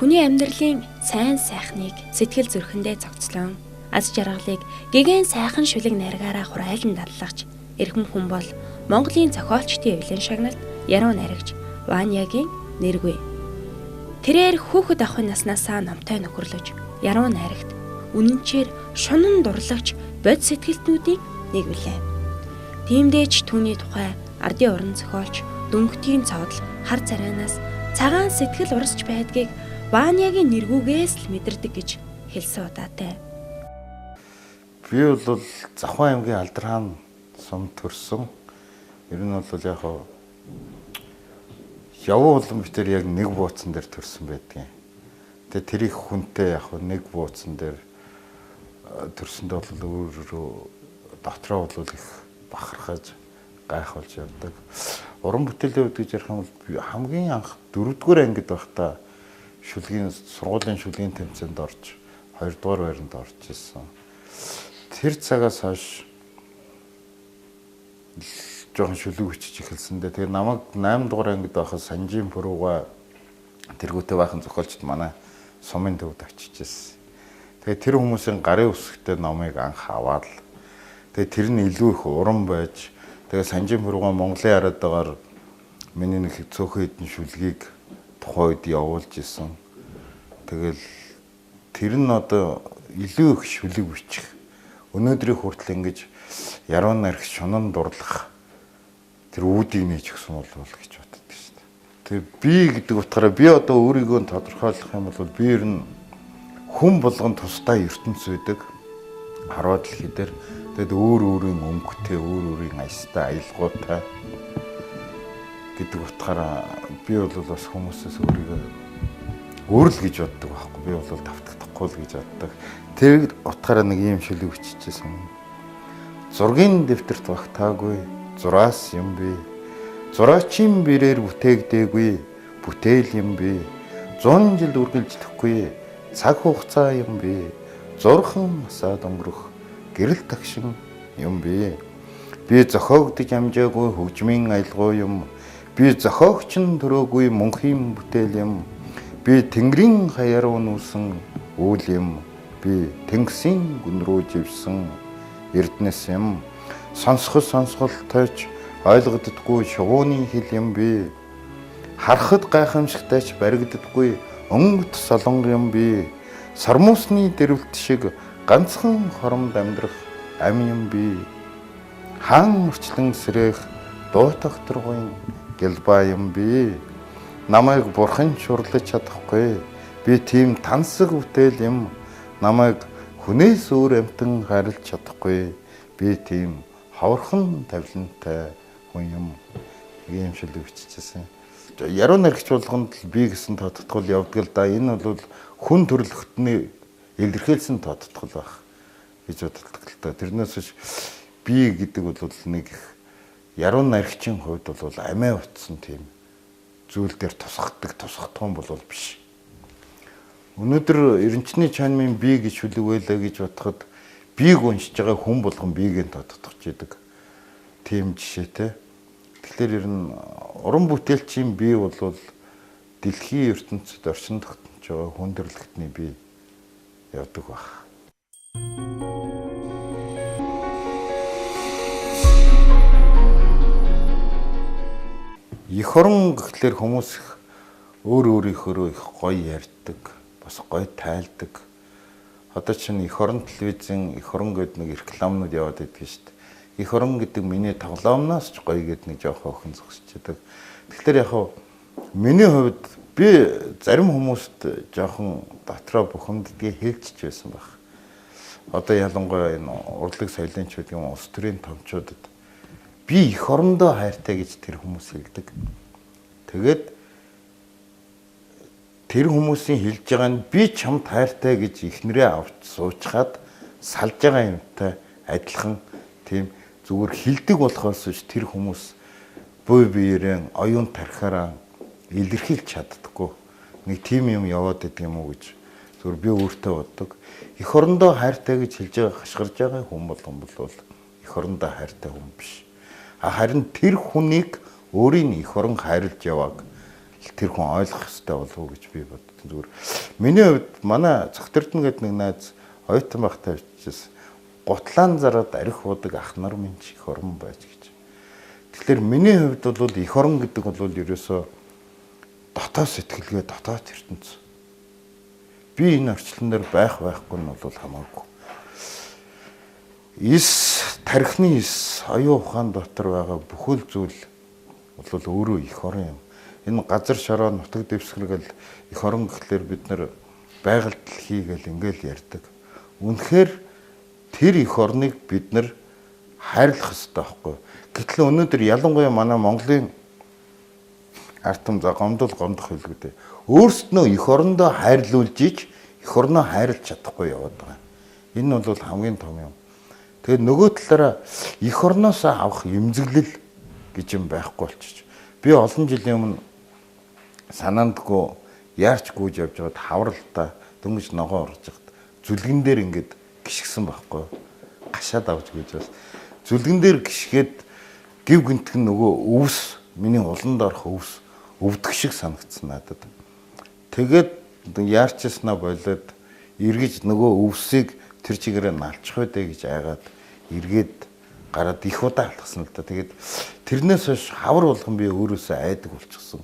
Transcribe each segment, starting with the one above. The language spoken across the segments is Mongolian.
Хүний амьдралын сайн сайхныг сэтгэл зүрхэндээ зохицлон, аз жаргалыг гэгэн сайхан шүлэг наргаараа хурайлан даллагч эрхэм хүн бол Монголын зохиолчдын эвлэн шагналд яруу найрагч Ванягийн нэргүй. Тэрээр хүүхэд ахуйн наснаасаа номтой нөхөрлөж, яруу найрагт үнэнчээр шунан дурлагч бод сэтгэлтнүүдийн нэг билээ. Тиймдээч түүний тухай ардын уран зохиолч Дөнгөтийн цоодол хар царайнаас цагаан сэтгэл урсч байдгийг Ванягийн нэргүүгээс л мэдэрдэг гэж хэлсэн удаатай. Би бол Завхан аймгийн Алдархан сум төрсөн. Ер нь бол яг явуу улам битэр яг нэг бууцсан дээр төрсөн байдгийн. Тэгээ тэр их хүнтэй яг нэг бууцсан дээр төрсөндөө бол өөрөө дотроо бол их бахархаж гайхуулж явдаг. Уран бүтээлийн хувьд гэж ярих юм бол хамгийн анх 4-р ангид байхдаа сургуулийн шүлгийн тэмцээнд орж 2-р байранд орж ирсэн. Тэр цагаас хойш жоохон шүлэг бичиж эхэлсэндээ тэгээ намайг 8-р ангид байхад Санжийн Пүрүүга тэргүүтээ байхын зохиолчд манай сумын төвд очиж ирсэн. Тэгээ тэр хүмүүсийн гарын үсгтээ номыг анх аваад тэгээ тэр нь илүү их уран байж тэгээ Санжийн Пүрүүга Монголын араатаар миний нэг цөөхөн хэдэн шүлгийг тухайн үед явуулж исэн. Тэгэл тэр нь одоо илүү их шүлэг бичих. Өнөөдрийн хүртэл ингэж яруу найрагч шунан дурлах тэр үүдийг нээж өгсөн бол гэж боддог шүү дээ. Тэгээ би гэдэг утгаараа би одоо өөрийгөө тодорхойлох юм бол би ер нь хүн болгон тусдаа ертөнц байдаг. Хараа дэлхий дээр тэгэд өөр өөрийн өнгөтэй, өөр өөрийн аястай, аялгаутай гэдэг утгаараа би бол бас хүмүүсээс өөрийгөө өөр л гэж боддог байхгүй. Би бол давтагдахгүй л гэж боддог. Тэр утгаараа нэг юм шүлэг биччихсэн. Зургийн дэвтэрт багтаагүй зураас юм би. Зураачийн бирээр бүтээгдээгүй бүтээл юм би. 100 жил үргэлжлэхгүй цаг хугацаа юм би. Зурхан насаад өнгөрөх гэрэл тагшин юм би. Би зохиогдож амжаагүй хөгжмийн аялгау юм. Би зохиогч нь төрөөгүй мөнхийн бүтээл юм. Би тэнгэрийн хаяар унуусан үйл юм. Би тэнгисийн гүн рүү живсэн эрдэнэс юм. Сонсголтойч ойлгогддоггүй шувууны хэл юм би. Харахад гайхамшигтайч баригддаггүй өнгөт солонго юм би. Сармуусны дэрвэлт шиг ганцхан хоромд амьдрах ам юм би. Хаан өрчлөн сэрэх дуутах тургын гэлбаа юм би. Намайг бурхан шурлаж чадахгүй. Би тийм тансаг бүтээл юм. Намайг хүнээс өөр амтан харилж чадахгүй. Би тийм ховорхон тавилантай хүн юм. Ийм шүлэг биччихсэн. Яруу найрагч болгонд л би гэсэн тодтгол явдаг л да. Энэ бол хүн төрөлхтний илэрхийлсэн тодтгол байх гэж боддог л да. Тэрнээс биш би гэдэг бол нэг яруу найрагчийн хувьд бол амиа утсан тийм зүйл дээр тусгахдсан бол биш. Өнөөдөр эренчний чанмын би гэж шүлэг байлаа гэж бодоход бийг уншиж байгаа хүн болгон биегийн тодтогч идэг. Тийм жишээтэй. Тэгэхээр ер нь уран бүтээлчийн бие бол дэлхийн ертөнцид орчин тогтнож байгаа хүн төрлөختний бие явдаг баг. Эх орон гэхлээр хүмүүс өөр өөрийнхөө их гоё ярьдаг, бас гоё тайлдаг. Одоо чинь эх орон телевизэн, эх орон гэдэг нэг рекламнууд яваад байдаг шүү дээ. Эх орон гэдэг миний тоглоомноос ч гоё гэдэг нэг жоох охин зогсож байдаг. Тэгэхээр яг миний хувьд би зарим хүмүүст жоохон дотроо бухимддгийг хэлчихэж байсан баг. Одоо ялангуяа энэ урлаг соёлынчууд юм улс төрийн томчуудад би эх орондоо хайртай гэж тэр хүмүүс хэлдэг. Тэгээд тэр хүмүүсийн хэлж байгаа нь би чамд хайртай гэж ихнэрээ авч суучгаад салж байгаа юмтай адилхан тийм зүгээр хэлдэг болохоос биш тэр хүмүүс бие биеэрээ оюун тархаараа илэрхийлж чаддаггүй. Нэг тийм юм яваад идэг юм уу гэж зүгээр би өөртөө боддог. Эх орондоо хайртай гэж хэлж байгаа хашгирж байгаа хүн болгон бол эх орондоо хайртай хүн биш. Харин тэр хүнийг өөрийн эх орон хайрлж явааг тэр хүн ойлгох хэрэгтэй болов уу гэж би бодсон. Зүгээр миний хувьд манай Цогт Эрдэнэ гэдэг нэг найз оюутан байхдаа бичсэн. Гутлаан зараад арх удаг ах нар минь их орон байж гэж. Тэгэхээр миний хувьд бол эх орон гэдэг бол ерөөсөө дотоод сэтгэлгээ, дотоод ертөнц. Би энэ орчлон дээр байхгүй нь бол хамаагүй. Тархины оюун ухаан дотор байгаа бүхэл зүйл бол өөрөө эх орон юм. Энэ газар шороо нутаг дэвсгэргээл эх орон гэхлээр бид нар байгальд хийгээл ингээл ярьдаг. Үнэхээр тэр эх орныг бид нар хайрлах хэрэгтэй байхгүй. Гэтэл өнөөдөр ялангуяа манай Монголын ард түмэн гомдох хэлгүй дээ. Өөрсдөө эх орондоо хайрлуулж ич эх орноо хайрлах чадахгүй яваад байгаа. Энэ бол хамгийн том юм. Тэгээд нөгөө талаараа эх орноос авах эмзэглэл гэж юм байхгүй болчих. Би олон жилийн өмнө санаандгүй яарч гүйж явж байгаад хавралтай дөнгөж ногоо орж яхад зүлгэн дээр ингээд гიშгсэн байхгүй. Гашаад авч гүйж бас зүлгэн дээр гიშгээд гів гинтхэн нөгөө өвс миний уланд орох өвс өвдөх шиг санагдсан надад. Тэгээд яарчснаа болоод эргэж нөгөө өвсийг тэр чигээрээ налчих байдэ гэж айгаад эргээд гараад их удаа алхсан л да. Тэгээд тэрнээс хойш хавар болгон би өөрөөсөө айдаг болчихсон.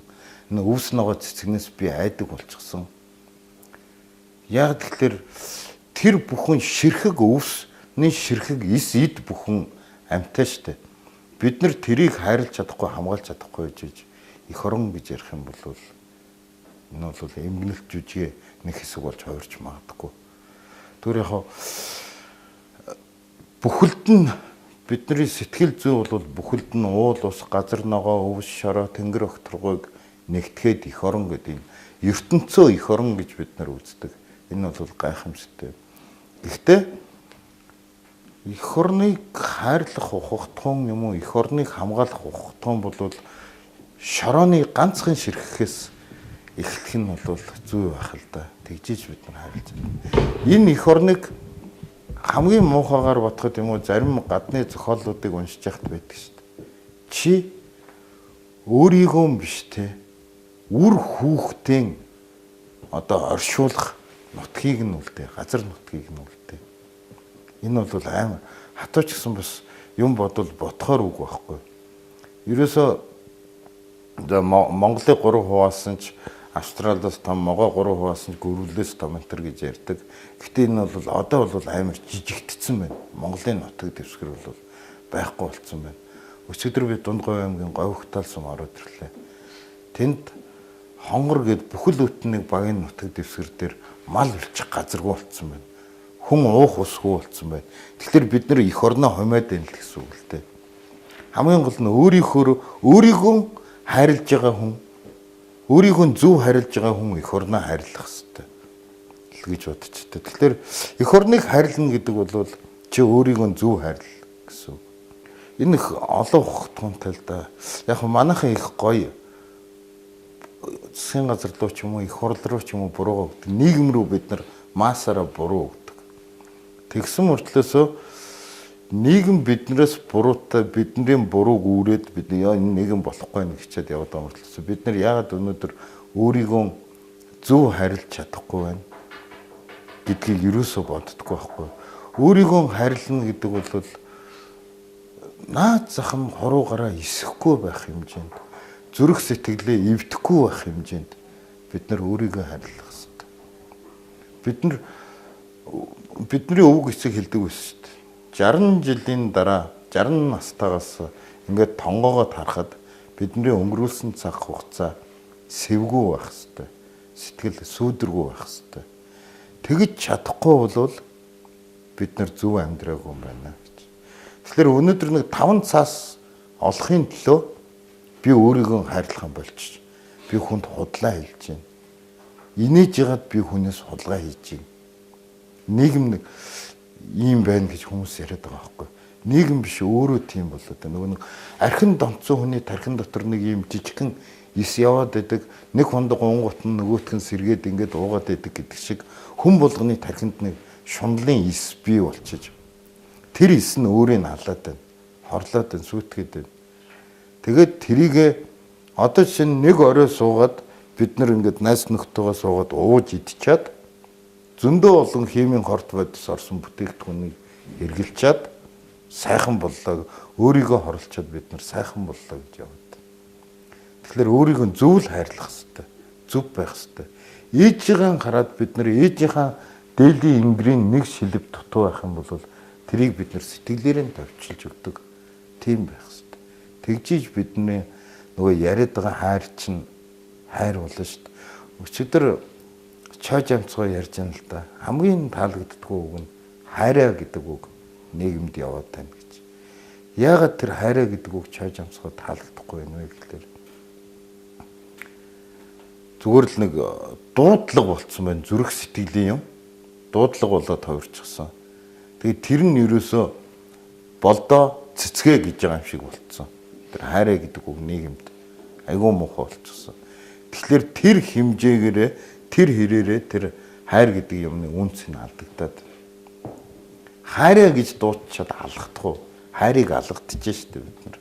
Энэ өвс ногоо цэцгнээс би айдаг болчихсон. Яг тэгэхээр тэр бүхэн ширхэг өвсний ширхэг эд бүхэн амьтаа штэ. Бид нар тэрийг хайрлаж чадахгүй, хамгаалж чадахгүй гэж эх орон гэж ярих юм бол энэ бол эмгэнэлт жүжиг нэг хэсэг болж хувирч магадгүй. Тэр яг бүхэлд нь бидний сэтгэл зүй бол бүхэлд нь уул ус, газар ногоо, өвс, шороо, тэнгэр огторгойг нэгтгэхэд эх орон гэдэг юм. ертөнцөө эх орон гэж бид нар үздэг. Энэ бол гайхамшигтай. Гэхдээ эх орныг хайрлах ухагтун юм уу, эх орныг хамгаалах ухагтун бол шорооны ганцхан ширхгээс эхлэх нь бол зүй байх л да. Тэгжиж бид нар хайрлаж байна. Энэ эх орныг хамгийн муухайгаар бодоход юм уу, зарим гадны зохиолуудыг уншиж яхад байдаг шүү дээ. Чи өөрийгөө биш те үр хүүхдийн одоо оршуулах нутгийг нь үлдээ, газар нутгийг нь үлдээ. Энэ бол амар хатууч гэсэн бас юм бодвол ботхоор үг байхгүй. Ерөөсөө Монголын 3 хуваасан ч Австралиас том, могоо 3 хуваасан ч гөрвлөөс том энэ гэж ярьдаг. Гэхдээ энэ бол одоо бол амар жижигдсэн байна. Монголын нутаг дэвсгэр бол байхгүй болцсон байна. Өчигдөр би Дундгой аймгийн Говьхтал сум ороод ирлээ. Тэнд хонгор гээд бүхэл бүтнийг багийн нутаг дэвсгэр дээр мал үлчих газаргүй болцсон байна. Хүн уух усгүй болцсон байна. Тэгэхээр бид нэр эх орноо хумаад байна л гэсэн үг л дээ. Хамгийн гол нь өөрийгөө хайрлаж байгаа хүн, өөрийгөө зөв хайрлаж байгаа хүн эх орноо хайрлах хэрэгтэй гэж бодчихтой. Тэгэхээр эх орныг хайрлна гэдэг бол чи өөрийгөө зөв хайрлах гэсэн үг. Энэ их олон ухтунтай л да. Яг манайхан их гоё засгийн газар руу ч юм уу, их хурл руу ч юм уу буруугаа өгдөг. Нийгэм рүү бид нар маасаараа буруу өгдөг. Тэгсэн мөртлөөсөө нийгэм биднээс буруутай, бидний бурууг үүрээд бид энэ нийгэм болохгүй нэг хичээд яваад байгаа мөртлөөсөө бид нар яагаад өнөөдөр өөрийгөө зөв харилж чадахгүй байна гэдгийг ерөөсөө боддоггүй байхгүй. Өөрийгөө харилна гэдэг бол наад захам хуруугаараа исэхгүй байх хэмжээнд, зүрх сэтгэлээ эвдэхгүй байх хэмжээнд бид нар өөрийгөө харилах хэрэгтэй. Бидний өвөг эцэг хэлдэг байсан шүү дээ. 60 жилийн дараа 60 настайгаас ингээд тонгоогоо тарахад бидний өнгөрүүлсэн цаг хугацаа сэвгүй байх хэрэгтэй. Сэтгэл сүйдэргүй байх хэрэгтэй. Тэгж чадахгүй бол бид нар зөв амьдраагүй юм байна гэж. Тэгэхээр өнөөдөр нэг 5 цаас олохын төлөө би өөрийгөө хайрлах юм болчих. Би хүнд худлаа хэлж байна. Инээж ягаад би хүнээс хулгай хийж байна. Нийгэм нэг ийм байна гэж хүмүүс яриад байгаа байхгүй. Нийгэм биш өөрөө тийм болоод байна. Нөгөө нэг архин донцсон хүний тархин дотор нэг ийм жижигхэн ис яваад байдаг. Нэг хондог унгот нь нөгөөтгөн сэргээд ингээд уугаад байдаг гэдэг шиг хүн болгоны тархинд нэг шунлын ис бий болчихж. Тэр ис нь өөрийг халаад байна. Хорлоод байна, сүйтгэд байна. Тэгээд тэрийгэ одоо чинь нэг орой суугаад бид нар ингээд найс нөхдөйгөө суугаад ууж идчихад зөндөө олон химийн хорт бодис орсон бүтээгдэхүүнийг эргэлчээд сайхан боллоо, өөрийгөө хорлцоод бид нар сайхан боллоо гэж яваад. Тэгэхээр өөрийгөө зөв л хайрлах хэрэгтэй, зөв байх хэрэгтэй. Ээжийнхээ хараад бид нар ээжийнхээ дээлийн ингрийн нэг шилбэг дутуу байх юм бол тэрийг бид нар сэтгэлээр нь товчилж өгдөг. Тийм байх хэрэгтэй. Тэгжиж бидний нөгөө яриад байгаа хайр чинь хайр болно шүү дээ. Өчигдөр чойж амцгоо ярьж байгаа л да. Хамгийн таалагддаггүй үг нь хайраа гэдэг үг нийгэмд яваад тань гэж. Яагаад тэр хайраа гэдэг үг чойж амцгоо таалагдахгүй юм бэ гэхээр зүгээр л нэг дуудлага болцсон байна. Зүрх сэтгэлийн юм. Дуудлага болоод товирчихсан. Тэгээд тэр нь ерөөсөө болдоо цэцгээ гэж байгаа юм шиг болцсон. Тэр хайраа гэдэг үг нийгэмд айгүй муухай болчихсон. Тэгэхээр тэр хэмжээгээрээ тэр хэрээрээ тэр хайр гэдэг юмны үнц нь алдагдаад хайраа гэж дуучаад алгахдаггүй. Хайрыг алгадчихжээ шүү дээ бид нар.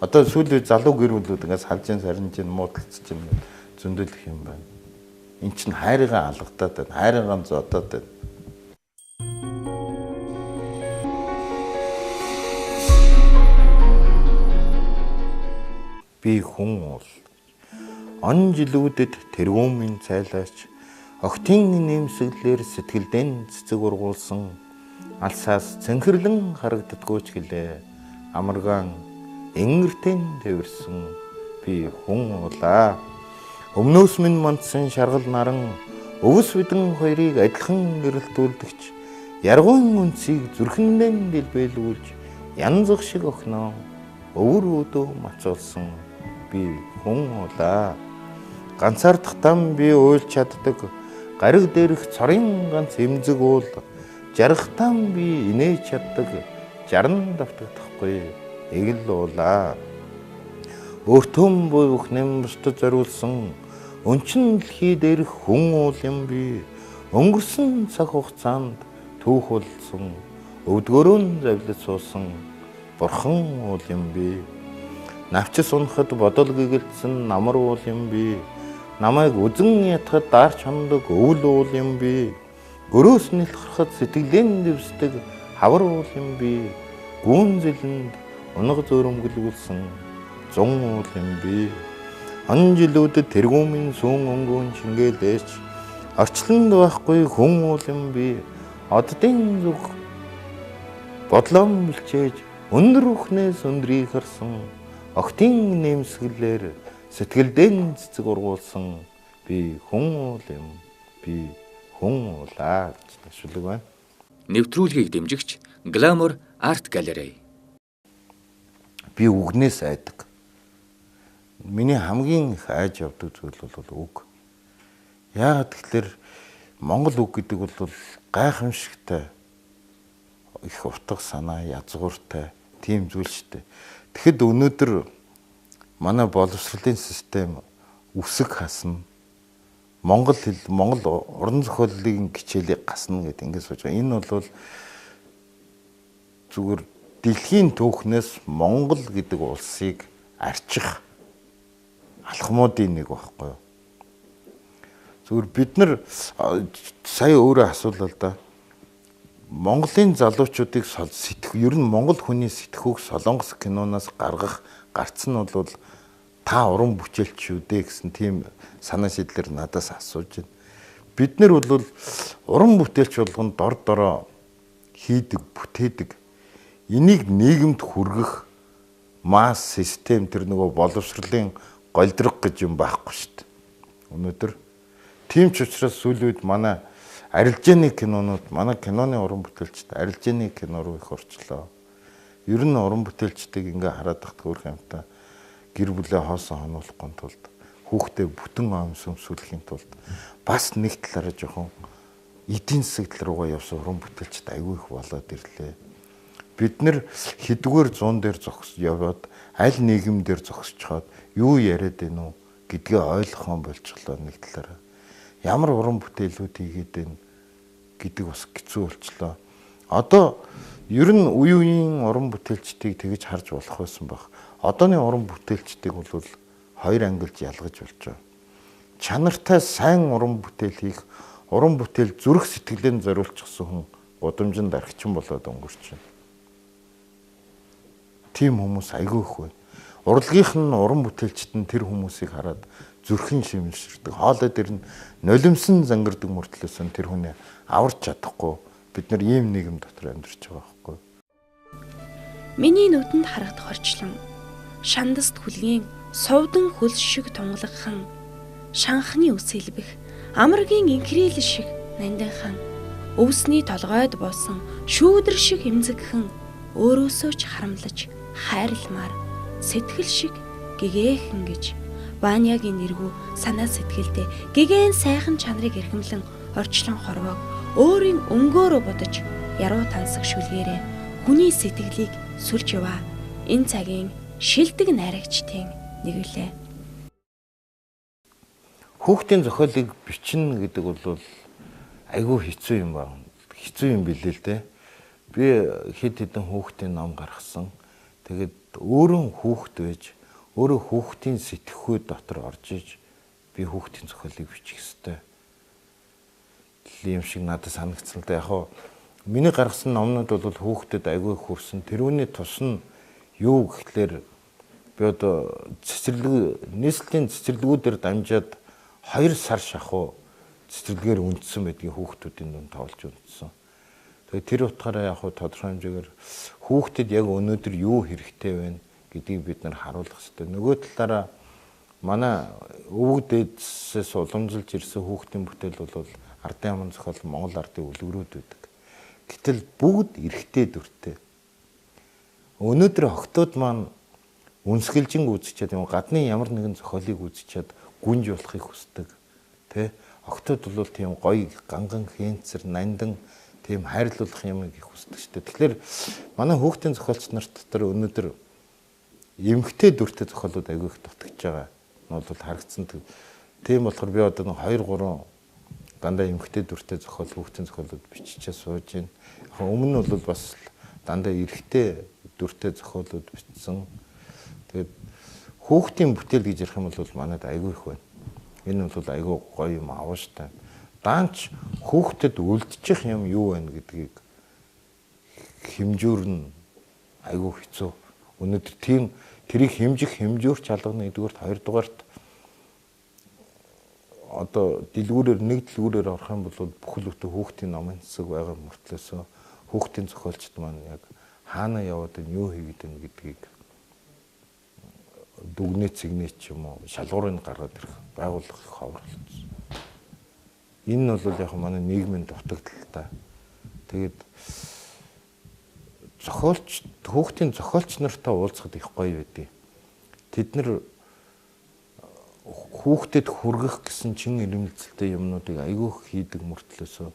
Одоо сүүлийн залуу гэр бүлүүд ингээс салжин сарнжин муудалцж юм зөндөлөх юм байна. Эн чинь хайрыгаа алгадаад байна. Хайрыгаа зодоод байна. Би хүн бол он жилүүдэд тэргүүмийн цайлаач огтын нэмсэглэр сэтгэлдэн цэцэг ургуулсан алсаас цэнхэрлэн харагддаггүй ч гэлээ амаргаан энгэртэн тэрсэн би хүн улаа өмнөөс минь мандсан шаргал наран өвс бидэн хоёрыг адилхан гэрэлтүүлдэгч яргуун үнцийг зүрхэндэн дэлбэлүүлж янзах шиг охиноо өвөр өдөө мацуулсан би хүн улаа ганцаардахтан би уйлж чаддаг гариг дээрх цорын ганц эмзэг уул жаргахтан би инээж чаддаг жаран давтагдахгүй эгэл уулаа өөртөө буйх нэм бусдад зориулсан өнчин дэлхий дээрх хүн уул юм би өнгөрсөн цаг хугацаанд түүх болсон өвдгөрөө завлаж суусан бурхан уул юм би навчис унахад бодол гэгэлцсэн намар уул юм би намайг үзэн ятгад даарч хондог өвөл уул юм би гөрөөс нэлхрахад сэтгэлэн дэвсдэг хавар уул юм би гүүн зэлэнд унаг зөөрөмгөлүүлсэн зун уул юм би он жилүүдэд тэргүүмийн сүүн өнгөөн шингээлээч орчлонд байхгүй хүн уул юм би оддын зүг бодлон бэлчээж өндөр үхнээс өндрийг харсан огтын нэмсгэлээр сэтгэлдэн цэцэг ургуулсан би хүн уул юм би хүн уулаа гэж нэвтрүүлэг байна. Нэвтрүүлгийг дэмжигч Glamour Art Gallery. Би үгнээс айдаг. Миний хамгийн их айж явдаг зүйл бол үг. Яагаад гэвэл монгол үг гэдэг бол гайхамшигтай их утга санаа язгууртай тийм зүйл шүү дээ. Тэгэхэд өнөөдөр манай боловсролын систем үсэг хасна. Монгол хэл, Монгол уран зохиолын хичээлийг гасна гэдэг ингэж сууж байгаа. Энэ бол зүгээр дэлхийн түүхнээс Монгол гэдэг улсыг арчих алхмуудын нэг байхгүй юу. Зүгээр бид нар сая өөрөө асуулаа л да. Монголын залуучуудыг ер нь монгол хүний сэтгүүг Солонгос киноноос гарц нь бол та уран бүтээлч шүү дээ гэсэн тийм санаа шийдлэр надаас асууж байна. Бид нар бол уран бүтээлч болгоно дор дороо хийдэг, бүтээдэг. Энийг нийгэмд хүргэх масс систем тэр нөгөө боловсролын голдрог гэж юм байхгүй шүү дээ. Өнөөдөр тийм ч учраас сүүлийн үед манай арилжааны кинонууд, манай киноны уран бүтээлчд арилжааны кино руу их орчлоо. Ер нь уран бүтээлчдийг ингээ хараад тахт хөөх юмтай гэр бүлээ хоосон хонуулахгүй тулд хүүхдээ бүтэн өмсөмсүүлэхийн тулд бас нэг талаараа жоохон эдийн засаг тал руугаа явсан уран бүтээлчд аягүй их болоод ирлээ. Бид нэр хэдгээр 100 дээр зогс яваад аль нийгэм дээр зогсчоод юу яриад байна уу гэдгээ ойлгохон болчихлоо нэг талаараа. Ямар уран бүтээлүүд хийгээд байна гэдэг бас хэцүү болчлоо. Одоо ер нь үе үеийн уран бүтээлчдийг тэгж харж болох байсан баг. Одооны уран бүтээлчдийг бол хоёр ангилж ялгаж болж байгаа. чанартай сайн уран бүтээл хийх, уран бүтээл зүрх сэтгэлээр зориулчихсан хүн удамжинд архичин болоод өнгөрч байна. Тийм хүмүүс айгүй их байна. Урлагийнх нь уран бүтээлчд нь тэр хүмүүсийг хараад зүрхэн шимэлширдэг. Хоолой дээр нь нулимсан зангирдаг мөртлөөс нь тэр хүнээ аварч чадахгүй бид нар ийм нийгэм дотор амьдарч байгаа байхгүй. Миний нүдэнд харагдах орчлон шандаст хүлгийн сувдан хөлс шиг тунгалагхан шанхны үсэлбэх амаргийн инкрил шиг нандинхан өвсний толгойд буусан шүүдэр шиг эмзэгхэн өөрөөсөө ч харамлаж хайрламар сэтгэл шиг гэгээхэн гэж Ванягийн нэргүү санаа сэтгэлдээ гэгээн сайхан чанарыг эрхэмлэн орчлон хорвоог өөрийн өнгөөрөө бодож яруу тансаг шүлгээрээ хүний сэтгэлийг сүлж яваа. Энэ цагийн шилдэг найрагчдын нэг үлээ. Хүүхдийн зохиолыг бичнэ гэдэг бол айгүй хэцүү юм байна. Хэцүү юм билээ л дээ. Би хэд хэдэн хүүхдийн ном гаргасан. Тэгээд өөрөө хүүхд байж, өөрөө хүүхдийн сэтгэхүй дотор орж иж би хүүхдийн зохиолыг бичих ёстой. Ийм шиг надад санагдсан л да. Яг миний гаргасан номнууд бол хүүхдэд айгүй их хүрсэн. Тэрүүний тус нь юу гэхлээр би одоо нийслэлийн цэцэрлэгүүдээр дамжаад 2 сар шахуу цэцэрлэгээр үндсэн байдгийг хүүхдүүдийн дунд тоглож үндсэн. Тэгээд тэр утгаараа яг тодорхой хэмжээгээр хүүхдэд яг өнөөдөр юу хэрэгтэй байна гэдгийг бид нар харуулах хэрэгтэй. Нөгөө талаараа манай өвөг дээдсээс уламжилж ирсэн хүүхдийн бүтээл бол ардын аман зохиол Монгол ардын үлгэрүүд байдаг. Гэтэл бүгд эрэгтэй дүртэй. Өнөөдөр охтууд маань үнсгэлжин үзчихэд юм гадны ямар нэгэн зохиолыг үзчихэд гүнж болохыг хүсдэг. Тэ? Охтууд бол тийм гоё ганган хэнцэр нандан тийм хайрлуулах юм их хүсдэг шүү дээ. Тэгэхээр манай хүүхдийн зохиолч нарт дотор өнөөдөр эмгтэй дүртэй зохиолууд аягүй их дутагдж байгаа. Нь бол харагдсан. Тийм болохоор би одоо 2-3 дандаа эмгтэй дүртэй зохиол хүүхдийн зохиолууд биччихээ сууж байна. Өмнө нь бол бас дандаа эрэгтэй дүртэй зохиолууд бичсэн. Тэгээд хүүхдийн бүтээл гэж ярих юм бол манайд аягүй их байна. Энэ бол аягүй гоё юм авааштай. Даанч хүүхдэд үлдчих юм юу байна гэдгийг хэмжүүрн аягүй хэцүү. Өнөөдөр тийм тэрийг хэмжих хэмжүүрч алганы 1-р 2-р одоо дэлгүүрээр нэг дэлгүүрээр орох юм бол бүхэл бүтэн хүүхдийн номын хэсэг байгаа мөртлөөсөө хүүхдийн зохиолчд маань яг хаана яваад энэ юу хийгээд байна гэдгийг дүгнээ цэгнээ ч юм уу шалгуурыг гаргаад ирэх байгууллага их ховор болсон. Энэ нь бол яг манай нийгмийн дутагдал та. Тэгээд хүүхдийн зохиолч нартай уулзахад их гоё байдیں۔ Тэд нар хүүхдэд хүргэх гэсэн чин ирмэлцэлтэй юмнуудыг айгүй хийдэг мөртлөөсөө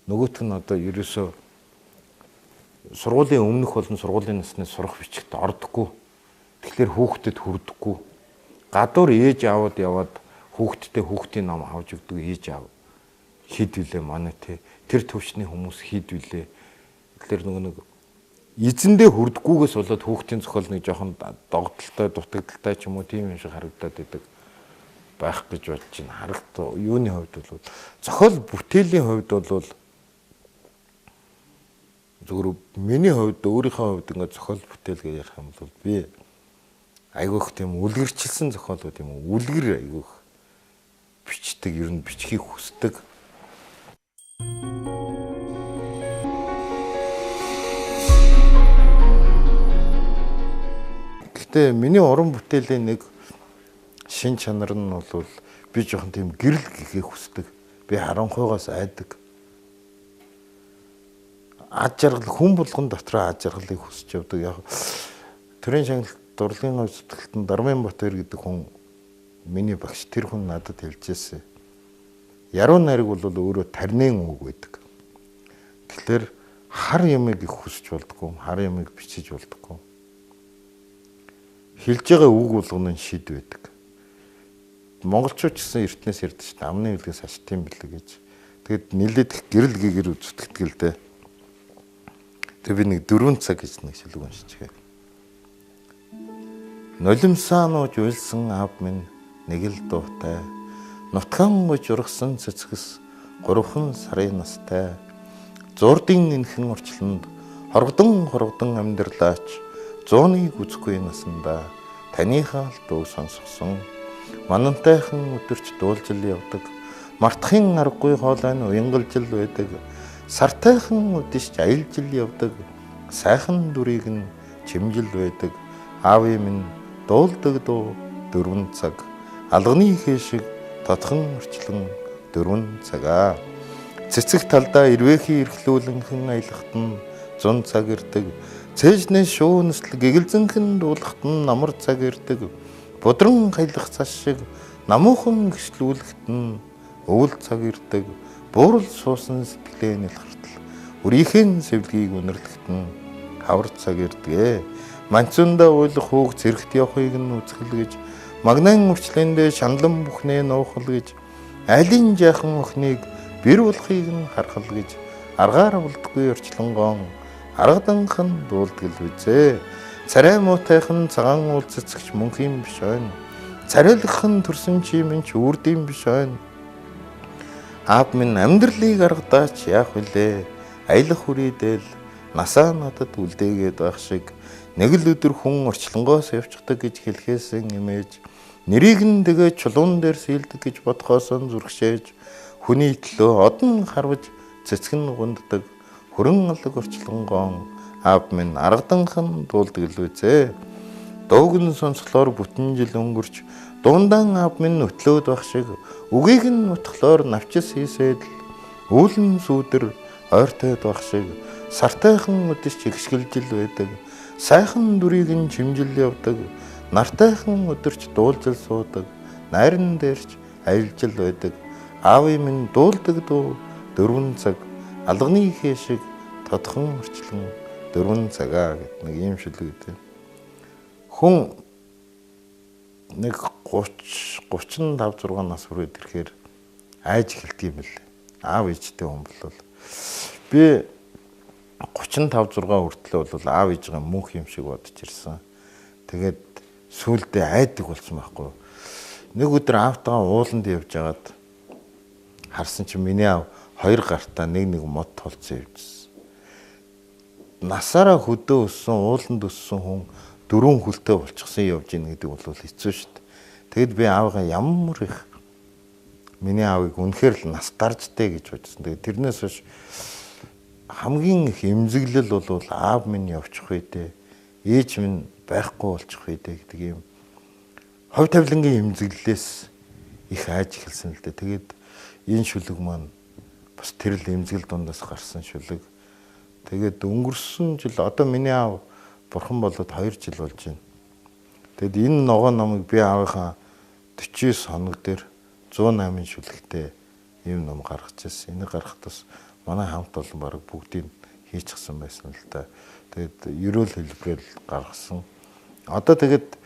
нөгөөх нь одоо ерөөсөө сургуулийн өмнөх болон сургуулийн насны сурах бичигт ордоггүй. Тэгэхээр хүүхдэд хүрдэггүй. Гадуур ээж аавд яваад хүүхдтэй хүүхдийн ном авч өгдөг ээж аав хийдвүлээ манай тэр төвчний хүмүүс хийдвүлээ. Тэгэхээр нэг эзэндээ хүрдэггүйгээс болоод хүүхдийн зохиол нэг жоохон догдолтой дутагдaltaй ч юм уу тийм юм шиг харагдаад идэг байх гэж бодож байна. Харагт юуны хувьд бол зохиол бүтээлийн хувьд бол зөвхөн миний хувьд өөрийнхөө хувьд ингээд зохиол бүтээл гэж ярих юм бол би айгүйх тийм үлгэрчилсэн зохиолууд юм уу үлгэр айгүйх бичдэг ер нь бичгийг хүсдэг. Гэхдээ миний уран бүтээлийн нэг шин чанар нь бол би жоохон тийм гэрэл гэхээ хүсдэг. Би харанхуйгаас айдаг. Ад жаргал хүн болгон дотроо ад жаргалыг хүсэж явдаг. Яг төрийн шагналт дурлалын хувь сэтгэлтэн Дарманбатбаяр гэдэг хүн миний багш тэр хүн надад хэлжээсэн. Яруу найраг бол өөрөө тарнын үг байдаг. Тэгэхээр хар юмыг их хүсэж болдгоо, хар юмыг бичиж болдгоо. Хэлж байгаа үг болгоно шид байдаг. Монголчууд ч гэсэн эртнээс ярьдаг шүү дээ. Амны үлгээс ашигт юм билээ гэж. Тэгэд нилээд их гэрэл гэгээр үзтгэдэг л дээ. Тэг би нэг 4 цаг гэж нэг шилэг уншиж байгаа. Нулимсаа нууж уйлсан ав минь нэг л дуутай. Нутгаан гуйж ургасан цэцгэс 3 сарын настай. Зурдын энхэн орчлонд хоргодон амьдралаач 100-ыг үзэхгүй насандаа таныхаа л дуу сонсгосон. Манантайхан өдөрч дуулжил явдаг. Мартахын аргагүй хоолой нь уянгалжил байдаг. Сартайхан үдшиж аялжил явдаг. Сайхан дүрийг нь чимжил байдаг. Аав минь дуулдаг дуу 4 цаг. Алганы хээшиг тодхон орчлон 4 цагаа. Цэцэг талдаа ирвэхий эрхлүүлэнхэн аялахт нь 100 цаг ирдэг. Цээжнээ шүүнсэл гэгэлзэнхэн дуулахт нь намар цаг ирдэг. Будран хаялах цас шиг намуухан гислүүлэхт нь өвөл цаг ирдэг. Буурал суусан сэтгэлээ нэлхэртэл үрийнхээ сэвлгийг үнэрлэхт нь хавар цаг ирдэг. Манцундаа уйлах хүүг зэрэгт явахыг нь үзхэл гэж, магнан үрчлэндээ шаналн бүхнээ нуухал гэж, айлын жаахан охиныг бэр болохыг нь харахал гэж, аргаар болдгүй орчлонгоон аргаданхан дуулдаг л үзээ. Царай муутайхан цагаан уул цэцэгч мөнх юм биш байна. Царайлгхан төрсөн чимэн ч үрдэм биш байна. Аав минь амьдралыг аргадаач яах вүлээ? Аялах хүрээдэл насаа надад үлдээгээд байх шиг нэг л өдөр хүн орчлонгоос явчихдаг гэж хэлхээсэн имэж нэрийг нь тэгээ чулуун дээр сэлдэг гэж бодхоос нь зүрхшээж хүний төлөө одон харваж цэцгэн гунддаг хөрөн алга орчлонгоон аав минь аргаданхан дуулдаг л үзээ. Дууг нь сонсглоор бүтэн жил өнгөрч дундаан аав минь өтлөөд байх шиг үгийг нь утглоор навчис хийсээд үүлэн сүудэр ойртойд байх шиг сартайхан өдөж чигшгэлжил байдаг. Сайхан дүрийг нь чимжил явдаг. Нартайхан өдөрч дуулжил суудаг. Найран дээрч аялжил байдаг. Аавын минь дуулдаг дуу 4 цаг. Алганы хээшиг тодхон орчлон 4 цагаа гэт нэг юм шүлэгтэй. Хүн нэг 35 6 нас хүрээд ирэхээр айж эхэлдэг юм л. Аав ээжтэй хүн бол би 35 6 хүртлээ бол аав ээжийн мөнх юм шиг бодож ирсэн. Тэгээд сүүлдээ айдаг болсон байхгүй. Нэг өдөр аавтайгаа ууланд явж байгаад харсан чинь миний аав 2 гартаа нэг мод толцсон явжсэн. Насаараа хөдөө өссөн, ууланд өссөн хүн 4 хүлтэй болчихсон явж ийн гэдэг бол хэцүү шүү дээ. Тэгэд би аавгаа ямар их миний аавыг үнэхээр л нас даржтэй гэж бодсон. Тэгээд тэрнээс хойш хамгийн их эмзэглэл бол аав минь явчих үедээ, ээж минь байхгүй болчих үедээ гэдэг юм хувь тавилангийн эмзэглэлээс их айж эхэлсэн л дээ. Тэгээд энэ шүлэг маань бас тэр л эмзэгэл дундаас гарсан шүлэг. Тэгээд өнгөрсөн жил одоо миний аав бурхан болоод 2 жил болж байна. Тэгэд энэ ногоо номыг би аавынхаа 49 хоног дээр 108 шүлэгтэй ийм ном гаргаж ирсэн. Энийг гаргахдаас манай хамт олон баг бүгдийг хийчихсэн байсан л да. Тэгээд ерөөл хэлбэрээр гаргасан. Одоо тэгээд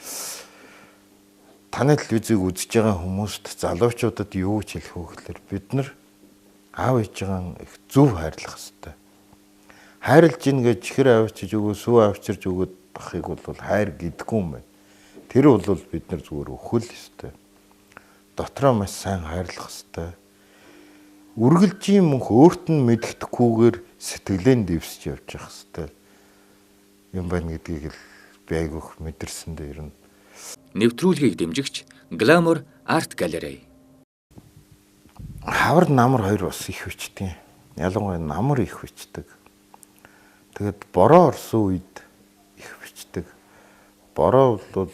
таны телевизийг үзэж байгаа хүмүүст залуучуудад юу гэж хэлэх вэ гэхээр бид нар аав ээжийн их зөв хайрлах хэрэгтэй. Хайрлж ийн гэж чихэр авчиж өгөө, сүү авчирж өгöd бахыг бол хайр гэдэггүй юм байна. Тэр бол бид нар зүгээр өхөл ёстой. Дотроо маш сайн хайрлах хэрэгтэй. Үргэлжийн мөнх өөрт нь мэддэхгүйгээр сэтгэлээ дэвсэж явж явах хэрэгтэй юм байна гэдгийг л би айгүйх мэдэрсэн дээ ер нь. Нэвтрүүлгийг дэмжигч Glamour Art Gallery. Хавар намар хоёр бас их хүчтэй. Ялангуяа намар их хүчтэй. Тэгэд бороо орсон үед их хүчтэй. Бороо бол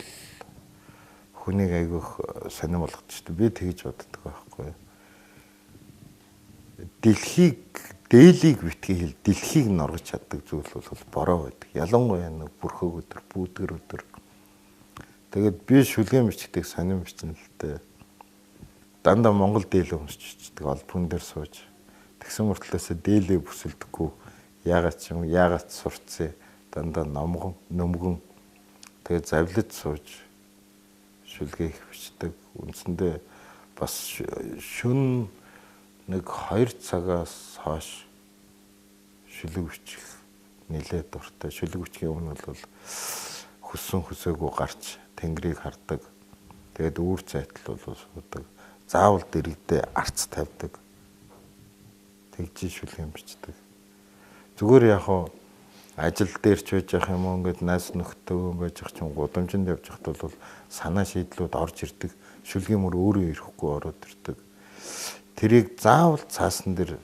хүнийг айгүйх сонирм болгочихтой. Би тэгж боддог байхгүй. Дээлийг битгий хэл дэлхийг норгож чаддаг зүйл бол бороо байдаг. Ялангуяа нэг бүрхөг өдөр, бүүдгэр өдөр. Тэгээд би шүлгэн бичдэг сонирм бичнэ л дээ. Дандаа Монгол дээлээ өмсчихдэг албан дээр сууж. Тэгсэн мөртлөөсөө дээлээ бүсэлдэггүй. Яагаад сурцээ. Дандаа нөмгөн. Тэгээд завлаж сууж шүлгээ их бичдэг. Үндсэндээ бас шүн нэг 2 цагаас хойш шүлэг бичих нэлээд дуртай. Шүлэг бичихийн өмнө бол хөссөн хөсөөгөө гарч тэнгэрийг хардаг. Тэгээд үүр зайтал бол суудаг. заавал дэрэгдээ арц тавьдаг. Тэгж шүлгэн бичдэг. Зүгээр яг хоо ажил дээр ч байж ах юм уу ингээд найс нөхдөд байж ах чинь гудамжинд явж хахад бол санаа шийдлүүд орж ирдэг. Шүлгийн мөр өөрөө ирэхгүй ороод ирдэг. Тэрийг заавал цаасан дээр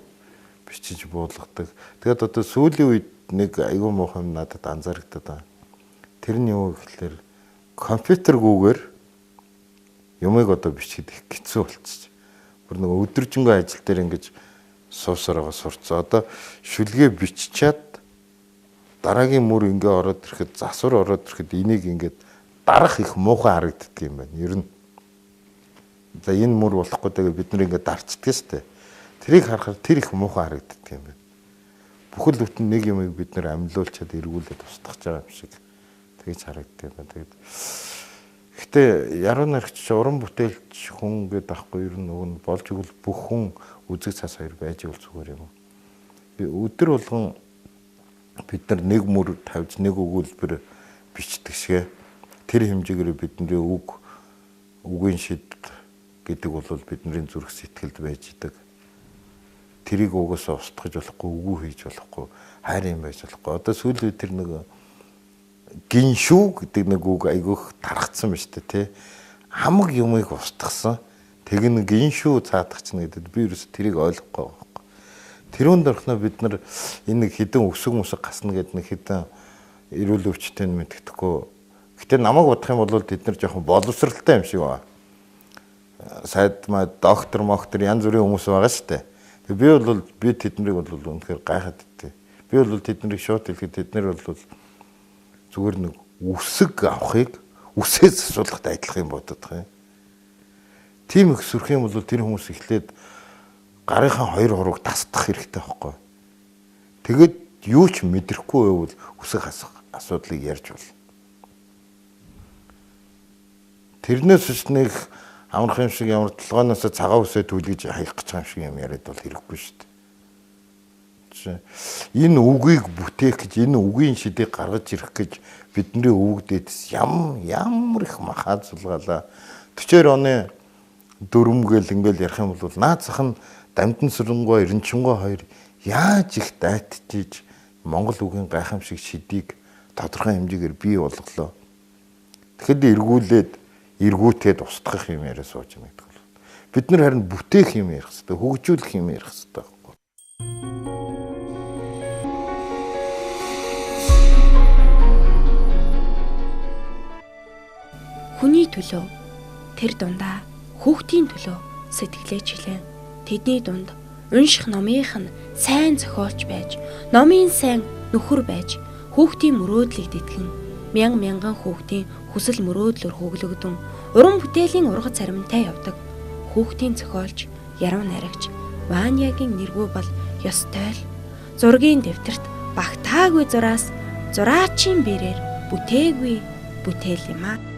бичиж буулгадаг. Тэгээд одоо сүүлийн үед нэг айгүй муухай юм надад анзаарэгдэв даа. Тэр нь юу гэхээр компьютергүйгээр юмыг одоо бичихэд их хэцүү болчих. Бүр нэг өдөржингөө ажил дээр ингэж суусараа сурцсан. Одоо шүлгээ биччихад дараагийн мөр ингээ ороод ирэхэд засвар ороод ирэхэд энийг ингээд дарах их муухай харагддаг юм байна. Ер нь за энэ мөр болохгүй тэгээ бид нэр ингээд дарцдаг штэ. Тэрийг харахаар тэр их муухай харагддаг юм байна. Бүхэл бүтэн нэг юмыг бид нэр амьлуулчаад эргүүлээд устгах байгаа юм шиг тэгж харагддаг юм байна. Тэгээд гэхдээ яруу найрагч уран бүтээлч хүн гэдэг ахгүй ер нь нөгөө нь болж игэл бүх хүн үзэг цас хоёр байж игэл зүгээр юм. Би өдөр болгон бид нар нэг мөр тавьж нэг өгүүлбэр бичдэг шиг тэр хэмжээгээр бидний үгийн шийдэл гэдэг бол бидний зүрх сэтгэлд байж идэг. Тэрийг угаасаа устгаж болохгүй, үгүй хийж болохгүй, хайр юм байж болохгүй. Одоо сүүлийн тэр нэг гиншүү гэдэг нэг үг айгүйх тархацсан ба штэ тий. Хамаг юмыг устгасан. Тэг нэг гиншүү цаадах чинь гэдэг би ерөөс тэрийг ойлгохгүй байгаа. Тэрүүн дөрхнөө бид нар энэ нэг хідэн өсөг гасна гэдэг нэг хідэн эрүүл өвчтөнд мэддэхгүй. Гэтэ намайг бодох юм бол бид нар жоохон боловсралтай юм шиг байна. Сайд маа доктор янз бүрийн хүмүүс байгаа шүү дээ. Би тэднийг бол үнэхээр гайхаад идэв. Би бол тэднийг шууд хэлэхэд тэднэр бол зүгээр нэг үсэг авахыг үсээс асуулахад адилхан юм боддог юм. Тийм их сүрх юм бол тэр хүмүүс эхлээд гарынхаа хоёр хурууг тасдах хэрэгтэй байхгүй. Тэгэд юу ч мэдрэхгүй байвал үсэг хасах асуудлыг ярьж бол. Тэрнээс ч нэг амрах юм шиг ямар толгойноос цагаан үсээ түлгэж хаях гэж байгаа юм шиг юм яриад бол хэрэггүй шүү дээ. Энэ үгийг бүтээх гэж энэ үгийн шидийг гаргаж ирэх гэж бидний өвгдөөс ямар их махаа зулгаалаа. 40 оны дөрмгөл ингээл ярих юм бол наацх нь Дамтан Сүрэнгой, Эренчингой хоёр яаж их дайтжиж Монгол үгийн гайхамшиг шидийг тодорхой хэмжээгээр бий болголоо. Тэгэхэд эргүүлээд устгах юм яриа сууж юм гэдэг бол. Бид нар харин бүтээх юм ярих хэрэгтэй, хөгжүүлэх юм ярих хэрэгтэй байхгүй. Хүний төлөө тэр дундаа хүүхдийн төлөө сэтгэлээ чилэн. Тэдний дунд унших номынх нь сайн зохиолч байж, номын сайн нөхөр байж, хүүхдийн мөрөөдлийг тэтгэн, мянган хүүхдийн хүсэл мөрөөдлөөр хөглөгдөн, уран бүтээлийн ургац царимтай явдаг хүүхдийн зохиолч яруу найрагч Ванягийн нэргүй бол ёстой л зургийн дэвтэрт багтаагүй зураас зураачийн бэрээр бүтээгүй бүтээл юм аа.